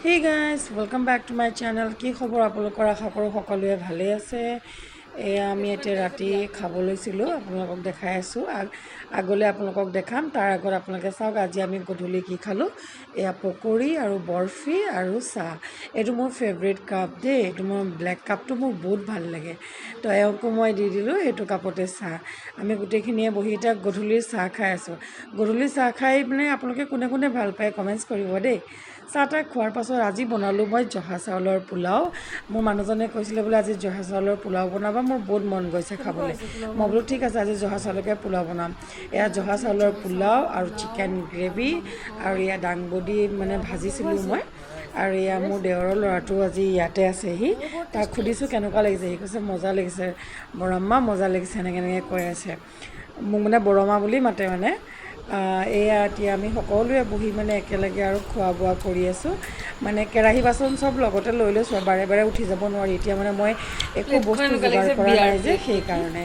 Hey guys, welcome back to my channel. কি খবৰ আপোনালোকৰ আশা কৰোঁ সকলোৱে ভালে আছে। এয়া আমি এতিয়া ৰাতি খাব লৈছিলোঁ, আপোনালোকক দেখাই আছোঁ। আগলৈ আপোনালোকক দেখাম, তাৰ আগত আপোনালোকে চাওক আজি আমি গধূলি কি খালোঁ। এয়া পকৰি আৰু বৰফি আৰু চাহ। এইটো মোৰ ফেভৰেট কাপ দেই, এইটো মোৰ ব্লেক কাপটো মোৰ বহুত ভাল লাগে। তো এওঁকো মই দি দিলোঁ সেইটো কাপতে চাহ। আমি গোটেইখিনিয়ে বহি এতিয়া গধূলিৰ চাহ খাই আছোঁ। গধূলি চাহ খাই মানে আপোনালোকে কোনে কোনে ভাল পায় কমেণ্টছ কৰিব দেই। চাহ তাহ খোৱাৰ পাছত আজি বনালোঁ মই জহা চাউলৰ পোলাও। মোৰ মানুহজনে কৈছিলে বোলে আজি জহা চাউলৰ পোলাও বনাবা, মোৰ বহুত মন গৈছে খাবলৈ। মই বোলো ঠিক আছে আজি জহা চাউলকে পোলাও বনাম। এয়া জহা চাউলৰ পোলাও আৰু চিকেন গ্ৰেভি আৰু এয়া দাংবডি মানে ভাজিছিলোঁ মই। আৰু এয়া মোৰ দেওৰৰ ল'ৰাটো আজি ইয়াতে আছেহি, তাক সুধিছোঁ কেনেকুৱা লাগিছে, সি কৈছে মজা লাগিছে বৰম্মা, মজা লাগিছে এনেকৈ কৈ আছে। মোক মানে বৰমা বুলি মাতে মানে। এয়া এতিয়া আমি সকলোৱে বহি মানে একেলগে আৰু খোৱা বোৱা কৰি আছোঁ। মানে কেৰাহী বাচন চব লগতে লৈ লৈছোঁ, বাৰে বাৰে উঠি যাব নোৱাৰি। এতিয়া মানে মই একো বস্তু যোগাৰ কৰা নাই যে সেইকাৰণে।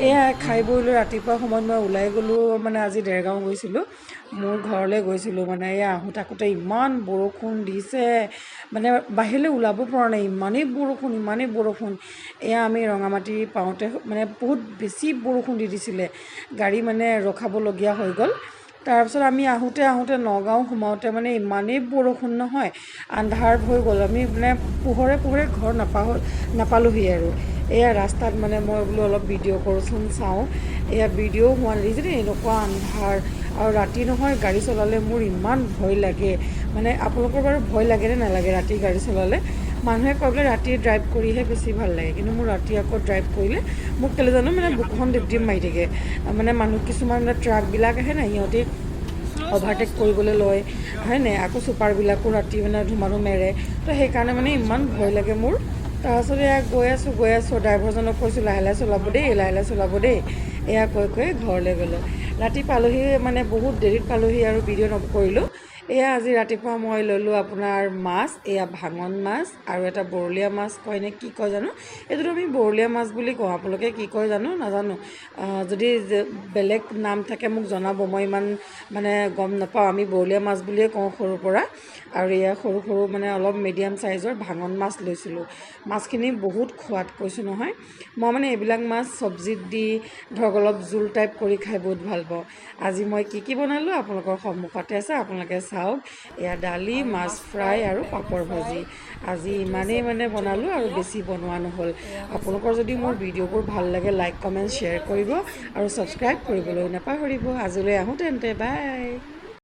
এয়া খাই বৈ লৈ ৰাতিপুৱা সময়ত মই ওলাই গ'লোঁ, মানে আজি দেৰগাঁও গৈছিলোঁ, মোৰ ঘৰলৈ গৈছিলোঁ। মানে এয়া আহোঁতে থাকোঁতে ইমান বৰষুণ দিছে, মানে বাহিৰলৈ ওলাব পৰা নাই, ইমানেই বৰষুণ। এয়া আমি ৰঙামাটি পাওঁতে মানে বহুত বেছি বৰষুণ দি দিছিলে, গাড়ী মানে ৰখাবলগীয়া হৈ গ'ল। তাৰপিছত আমি আহোঁতে নগাঁও সোমাওঁতে মানে ইমানেই বৰষুণ নহয়, আন্ধাৰ হৈ গ'ল। আমি মানে পোহৰে ঘৰ নাপালোঁহি আৰু। এয়া ৰাস্তাত মানে মই বোলো অলপ ভিডিঅ' কৰোঁচোন চাওঁ, এয়া ভিডিঅ' হোৱা নাই যে এনেকুৱা আন্ধাৰ আৰু ৰাতি নহয় গাড়ী চলালে মোৰ ইমান ভয় লাগে। মানে আপোনালোকৰ বাৰু ভয় লাগেনে নালাগে ৰাতি গাড়ী চলালে? মানুহে কয় বোলে ৰাতি ড্ৰাইভ কৰিহে বেছি ভাল লাগে, কিন্তু মোৰ ৰাতি আকৌ ড্ৰাইভ কৰিলে মোক কেলৈ জানো মানে বুকুখন ডিপ মাৰি থাকে। মানে মানুহ কিছুমান মানে ট্ৰাকবিলাক আহে নাই, সিহঁতি অভাৰটেক কৰিবলৈ লয় হয়নে, আকৌ চুপাৰবিলাকো ৰাতি মানে ধুমাধুম মেৰে, তো সেইকাৰণে মানে ইমান ভয় লাগে মোৰ। তাৰপাছত এয়া গৈ আছোঁ, ড্ৰাইভাৰজনক কৈছোঁ লাহে লাহে চলাব দেই। এয়া কৈ ঘৰলৈ গ'লোঁ। ৰাতি পালোহি, মানে বহুত দেৰিত পালোহি আৰু ভিডিঅ' নকৰিলোঁ। এয়া আজি ৰাতিপুৱা মই ল'লোঁ আপোনাৰ মাছ, এয়া ভাঙন মাছ আৰু এটা বৰলীয়া মাছ কয় নে কি কয় জানো, এইটোতো আমি বৰলীয়া মাছ বুলি কওঁ, আপোনালোকে কি কয় জানো নাজানো। যদি বেলেগ নাম থাকে মোক জনাব, মই ইমান মানে গম নাপাওঁ। আমি বৰলীয়া মাছ বুলিয়ে কওঁ সৰুৰ পৰা। আৰু এয়া সৰু মানে অলপ মিডিয়াম চাইজৰ ভাঙন মাছ লৈছিলোঁ। মাছখিনি বহুত সোৱাদ কৈছোঁ নহয়। মই মানে এইবিলাক মাছ চব্জিত দি ধৰক অলপ জোল টাইপ কৰি খাই বহুত ভাল পাওঁ। আজি মই কি বনালোঁ আপোনালোকৰ সন্মুখতে আছে, আপোনালোকে চাওক। এয়া দালি, মাছ ফ্ৰাই আৰু পাপৰ ভাজি। আজি ইমানেই মানে বনালোঁ আৰু বেছি বনোৱা নহ'ল। আপোনালোকৰ যদি মোৰ ভিডিঅ'বোৰ ভাল লাগে লাইক কমেণ্ট শ্বেয়াৰ কৰিব আৰু ছাবস্ক্ৰাইব কৰিবলৈ নাপাহৰিব। আজিলৈ আহোঁ তেন্তে, বাই।